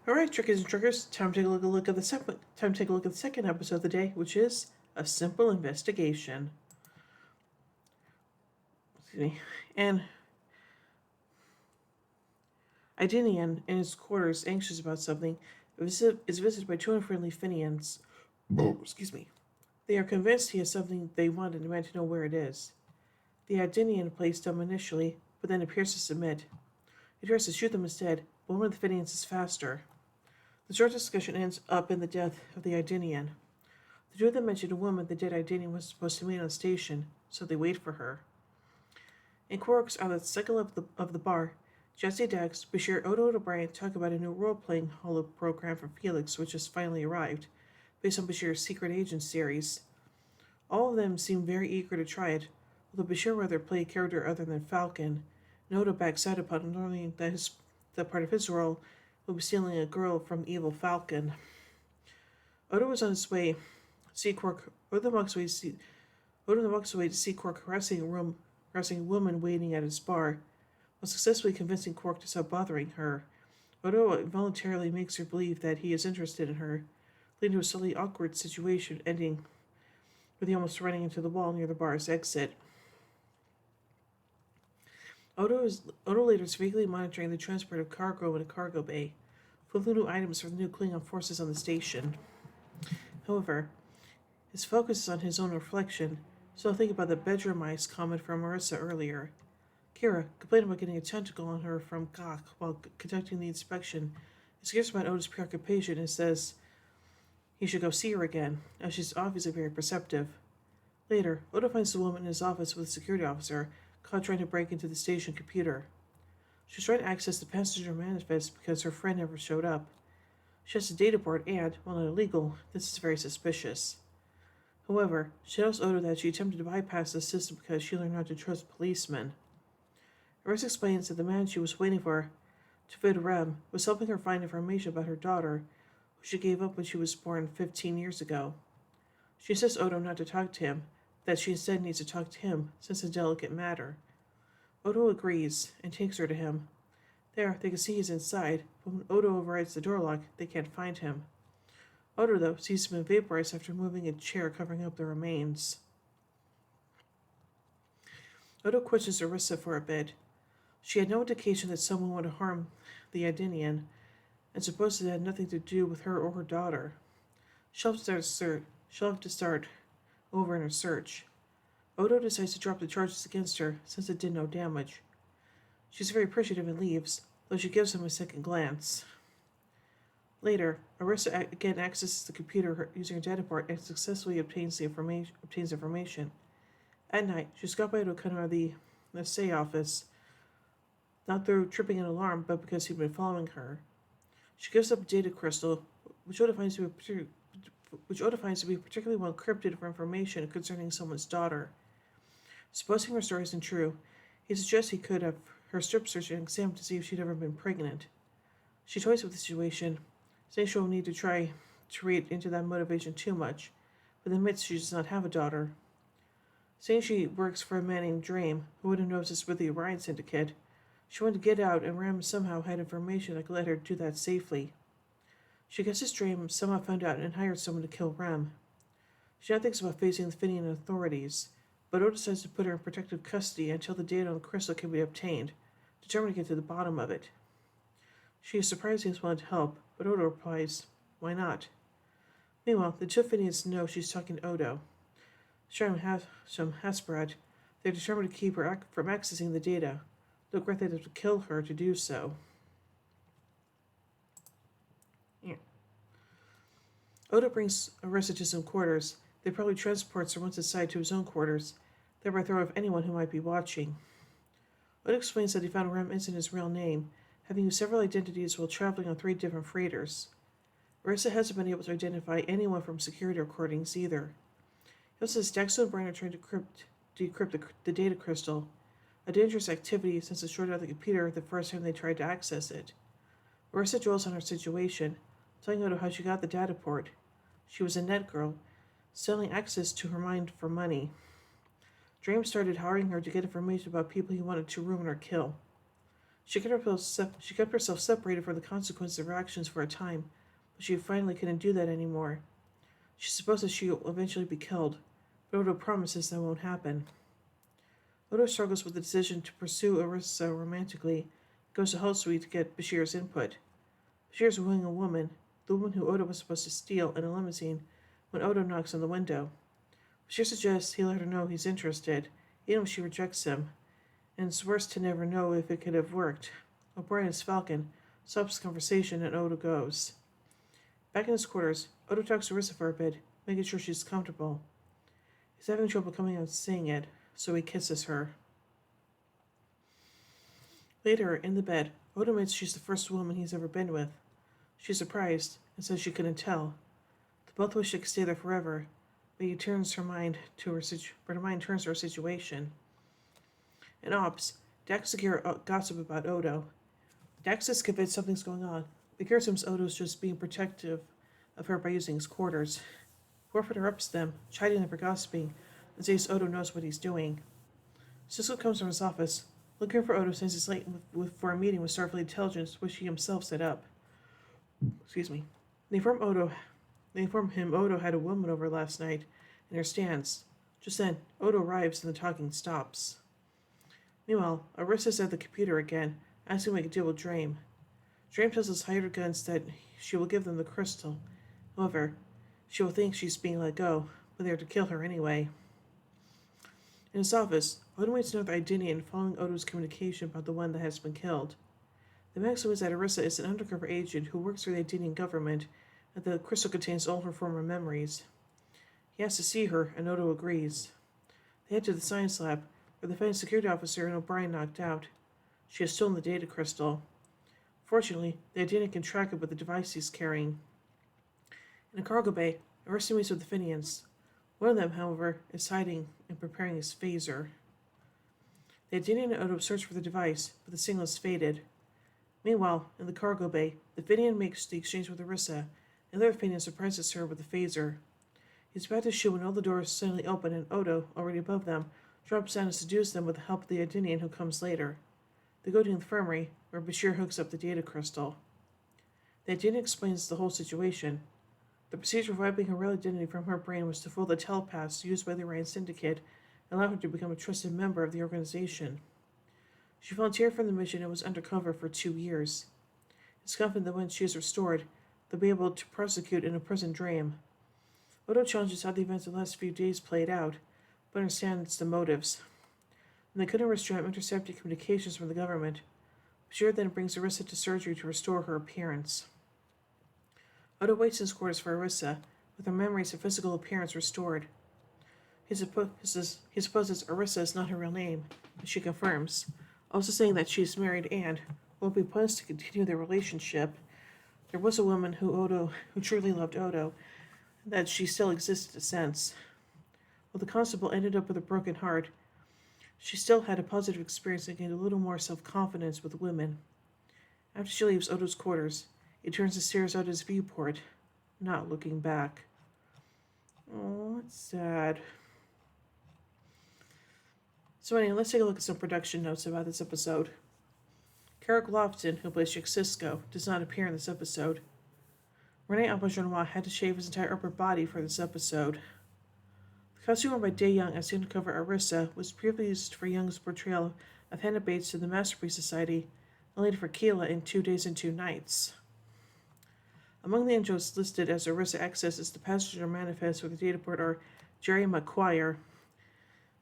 All right, trickers and triggers. Time to take a look at the second. Time to take a look at the second episode of the day, which is a simple investigation. Excuse me. And Idinian, in his quarters, anxious about something, is visited by two unfriendly Finians. Oh, excuse me. They are convinced he has something they want and demand to know where it is. The Idinian plays dumb initially, but then appears to submit. He tries to shoot them instead, but one of the Finians is faster. The short discussion ends up in the death of the Idinian. The two of them mention a woman the dead Idinian was supposed to meet on the station, so they wait for her. In Quark's on the second level of the bar, Jesse Dax, Bashir, Odo, and O'Brien talk about a new role-playing holo program for Felix, which has finally arrived, based on Bashir's Secret Agent series. All of them seem very eager to try it, although Bashir would rather play a character other than Falcon, and Odo backs out upon learning that part of his role will be stealing a girl from evil Falcon. Odo was on his way to see Quark. Odo walks away to see Quark harassing a woman waiting at his bar, while successfully convincing Quark to stop bothering her. Odo involuntarily makes her believe that he is interested in her, leading to a slightly awkward situation ending with he almost running into the wall near the bar's exit. Odo later is vaguely monitoring the transport of cargo in a cargo bay, full of new items for the new Klingon forces on the station. However, his focus is on his own reflection, so I'll think about the bedroom mice comment from Marissa earlier. Kira complained about getting a tentacle on her from Gok while conducting the inspection. Is curious about Odo's preoccupation and says he should go see her again, as she's obviously very perceptive. Later, Odo finds the woman in his office with a security officer caught trying to break into the station computer. She's trying to access the passenger manifest because her friend never showed up. She has a data board and, while not illegal, this is very suspicious. However, she tells Odo that she attempted to bypass the system because she learned not to trust policemen. Iris explains that the man she was waiting for, Tvid Rem, was helping her find information about her daughter, who she gave up when she was born 15 years ago. She insists Odo not to talk to him, that she instead needs to talk to him, since it's a delicate matter. Odo agrees and takes her to him. There, they can see he's inside, but when Odo overrides the door lock, they can't find him. Odo, though, sees him vaporized after moving a chair covering up the remains. Odo questions Orissa for a bit. She had no indication that someone would harm the Idinian, and supposed it had nothing to do with her or her daughter. She'll have to start over in her search. Odo decides to drop the charges against her since it did no damage. She's very appreciative and leaves, though she gives him a second glance. Later, Orissa again accesses the computer using her data port and successfully obtains information. At night, she's got by Odo come out of the SA office, not through tripping an alarm, but because he'd been following her. She gives up a data crystal, which Odo finds to be particularly well encrypted for information concerning someone's daughter. Supposing her story isn't true, he suggests he could have her strip search and examined to see if she'd ever been pregnant. She toys with the situation, saying she'll need to try to read into that motivation too much, but admits she does not have a daughter. Saying she works for a man named Dream, who wouldn't know this with the Orion Syndicate, she wanted to get out, and Ram somehow had information that could let her do that safely. She guesses Dream somehow found out and hired someone to kill Ram. She now thinks about facing the Finian authorities, but Odo decides to put her in protective custody until the data on the crystal can be obtained, determined to get to the bottom of it. She is surprised he is willing to help, but Odo replies, "Why not?" Meanwhile, the two Finians know she's talking to Odo. Sharing some Hasperat, they're determined to keep her from accessing the data. They'll grant they have to kill her to do so. Yeah. Odo brings Orissa to some quarters. They probably transports her once inside to his own quarters, thereby throwing off anyone who might be watching. Odo explains that he found Rem isn't his real name, having used several identities while traveling on 3 different freighters. Orissa hasn't been able to identify anyone from security recordings either. He also says Daxo and Brian are trying to decrypt the data crystal, a dangerous activity since it shorted out the computer the first time they tried to access it. Orissa dwells on her situation, telling Odo how she got the data port. She was a net girl, selling access to her mind for money. Dream started hiring her to get information about people he wanted to ruin or kill. She kept herself separated from the consequences of her actions for a time, but she finally couldn't do that anymore. She supposes she will eventually be killed, but Odo promises that won't happen. Odo struggles with the decision to pursue Arissa romantically, goes to Hollsweet to get Bashir's input. Bashir's wooing a woman, the woman who Odo was supposed to steal in a limousine, when Odo knocks on the window. Bashir suggests he let her know he's interested, even if she rejects him, and it's worse to never know if it could have worked. O'Brien's Falcon stops the conversation and Odo goes. Back in his quarters, Odo talks to Arissa for a bit, making sure she's comfortable. He's having trouble coming out and saying it, so he kisses her. Later, in the bed, Odo admits she's the first woman he's ever been with. She's surprised and says she couldn't tell. They both wish they could stay there forever, but her mind turns to her situation. In Ops, Dax and Kira gossip about Odo. Dax is convinced something's going on, but Kira assumes Odo's just being protective of her by using his quarters. Warford interrupts them, chiding them for gossiping, and says Odo knows what he's doing. Cisco comes from his office, looking for Odo since he's late for a meeting with Starfleet Intelligence, which he himself set up. Excuse me. They inform him Odo had a woman over last night in her stands. Just then, Odo arrives and the talking stops. Meanwhile, Arissa's at the computer again, asking to make a deal with Drame. Drame tells his hired guns that she will give them the crystal. However, she will think she's being let go, but they are to kill her anyway. In his office, Odo meets another Idinian following Odo's communication about the one that has been killed. The maximum is that Arissa is an undercover agent who works for the Idinian government, and the crystal contains all her former memories. He asks to see her, and Odo agrees. They head to the science lab, where they find a security officer and O'Brien knocked out. She has stolen the data crystal. Fortunately, the Idinian can track it with the device he's carrying. In a cargo bay, Arissa meets with the Finians. One of them, however, is hiding and preparing his phaser. The Idinian and Odo search for the device, but the signal is faded. Meanwhile, in the cargo bay, the Finian makes the exchange with Arissa, and the other Finian surprises her with a phaser. He's about to shoot when all the doors suddenly open and Odo, already above them, drops down and seduces them with the help of the Idinian who comes later. They go to the infirmary, where Bashir hooks up the data crystal. The Idinian explains the whole situation. The procedure of wiping her real identity from her brain was to fool the telepaths used by the Orion Syndicate and allow her to become a trusted member of the organization. She volunteered for the mission and was undercover for 2 years. It's confident that when she is restored, they'll be able to prosecute and imprison Drame. Odo challenges how the events of the last few days played out, but understands the motives. When they couldn't restrain intercepting communications from the government, Bashir then brings Arissa to surgery to restore her appearance. Odo waits in his quarters for Arissa, with her memories and physical appearance restored. He supposes Arissa is not her real name, which she confirms, also saying that she is married and won't be punished to continue their relationship. There was a woman who truly loved Odo, and that she still existed in a sense. While the constable ended up with a broken heart, she still had a positive experience and gained a little more self-confidence with women. After she leaves Odo's quarters, he turns and stares out his viewport, not looking back. Oh, that's sad. So anyway, let's take a look at some production notes about this episode. Carrick Lofton, who plays Chick Sisko, does not appear in this episode. Rene Auberjonois had to shave his entire upper body for this episode. The costume worn by Day Young as the undercover Arissa was previously used for Young's portrayal of Hannah Bates in the Masterpiece Society, and later for Keela in 2 Days and 2 Nights. Among the angels listed as Arissa accesses the passenger manifest with the dataport are Jerry Maguire,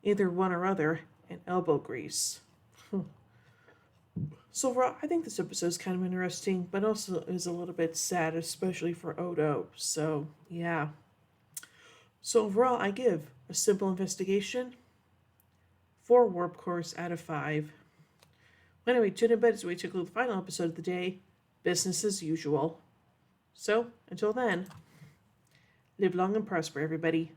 either one or other, and elbow grease. So overall, I think this episode is kind of interesting, but also is a little bit sad, especially for Odo. So, yeah. So overall, I give A Simple Investigation 4 warp cores out of 5. Anyway, tune in bed as we take a look at the final episode of the day, business as usual. So, until then, live long and prosper, everybody.